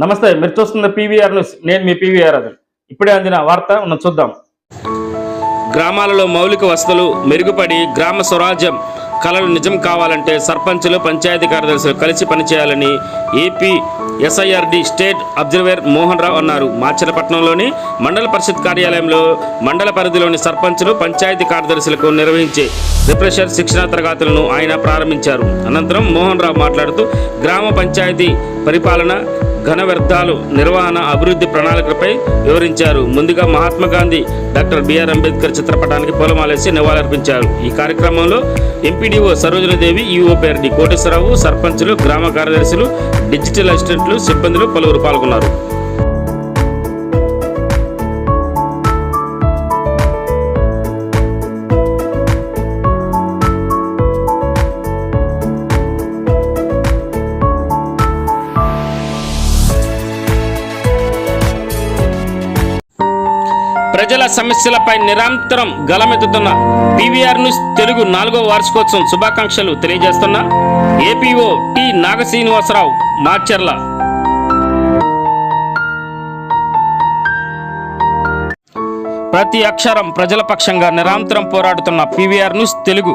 నమస్తే, మీరు చూస్తున్న పీవీఆర్ న్యూస్. నేను మీ పీవీఆర్ రాజు. ఇప్పుడే అందిన వార్త మనం చూద్దాం. గ్రామాలలో మౌలిక వసతులు మెరుగుపడి గ్రామ స్వరాజ్యం కళలు నిజం కావాలంటే సర్పంచులు, పంచాయతీ కార్యదర్శులు కలిసి పనిచేయాలని AP ఎస్ఐఆర్డి state observer Mohan Rao అన్నారు. మాచర్లపట్నంలోని మండల పరిషత్ కార్యాలయంలో మండల పరిధిలోని సర్పంచులు, పంచాయతీ కార్యదర్శులకు నిర్వహించే రిఫ్రెషర్ శిక్షణా తరగతులను ఆయన ప్రారంభించారు. అనంతరం మోహన్ రావు మాట్లాడుతూ గ్రామ పంచాయతీ పరిపాలన, ఘన వ్యర్థాలు నిర్వహణ, అభివృద్ధి ప్రణాళికలపై వివరించారు. ముందుగా మహాత్మా గాంధీ, డాక్టర్ బిఆర్ అంబేద్కర్ చిత్రపటానికి పూలమాలేసి నివాళులర్పించారు. ఈ కార్యక్రమంలో ఎంపీడీఓ సరోజనదేవి, ఈఓపీఆర్డి కోటేశ్వరరావు, సర్పంచులు, గ్రామ కార్యదర్శులు, డిజిటల్ అసిస్టెంట్లు, సిబ్బందులు పలువురు పాల్గొన్నారు. ప్రజల సమస్యలపై నిరంతరం గలమెత్తుతున్న పీవీఆర్ న్యూస్ తెలుగు 4వ వార్షికోత్సవం శుభాకాంక్షలు తెలియజేస్తున్న ఏపీఓ టి నాగశ్రీనివాసరావు, మాచర్ల. ప్రతి అక్షరం ప్రజల పక్షంగా నిరంతరం పోరాడుతున్న పీవీఆర్ న్యూస్ తెలుగు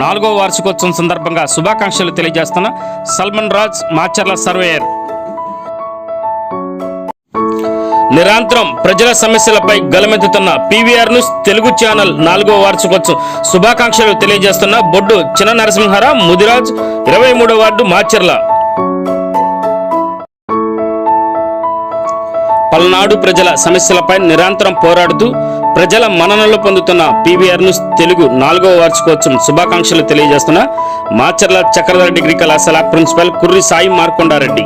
4వ వార్షికోత్సవం సందర్భంగా శుభాకాంక్షలు తెలియజేస్తున్న సల్మాన్ రాజ్, మాచర్ల సర్వేయర్. నిరంతరం ప్రజల సమస్యలపై గలమెత్తుతున్న పీవీఆర్ న్యూస్ తెలుగు ఛానల్ 4వ వార్షికోత్సవం శుభాకాంక్షలు తెలియజేస్తున్న బొడ్డు చిన్న నరసింహారావు, ముదిరాజ్, 23వ వార్డు, మాచర్ల. పల్నాడు ప్రజల సమస్యలపై నిరంతరం పోరాడుతూ ప్రజల మన్ననలు పొందుతున్న పీవీఆర్ న్యూస్ తెలుగు 4వ వార్షికోత్సవం శుభాకాంక్షలు తెలియజేస్తున్న మాచర్ల చక్రధర డిగ్రీ కళాశాల ప్రిన్సిపల్ కుర్రి సాయి మార్కొండారెడ్డి.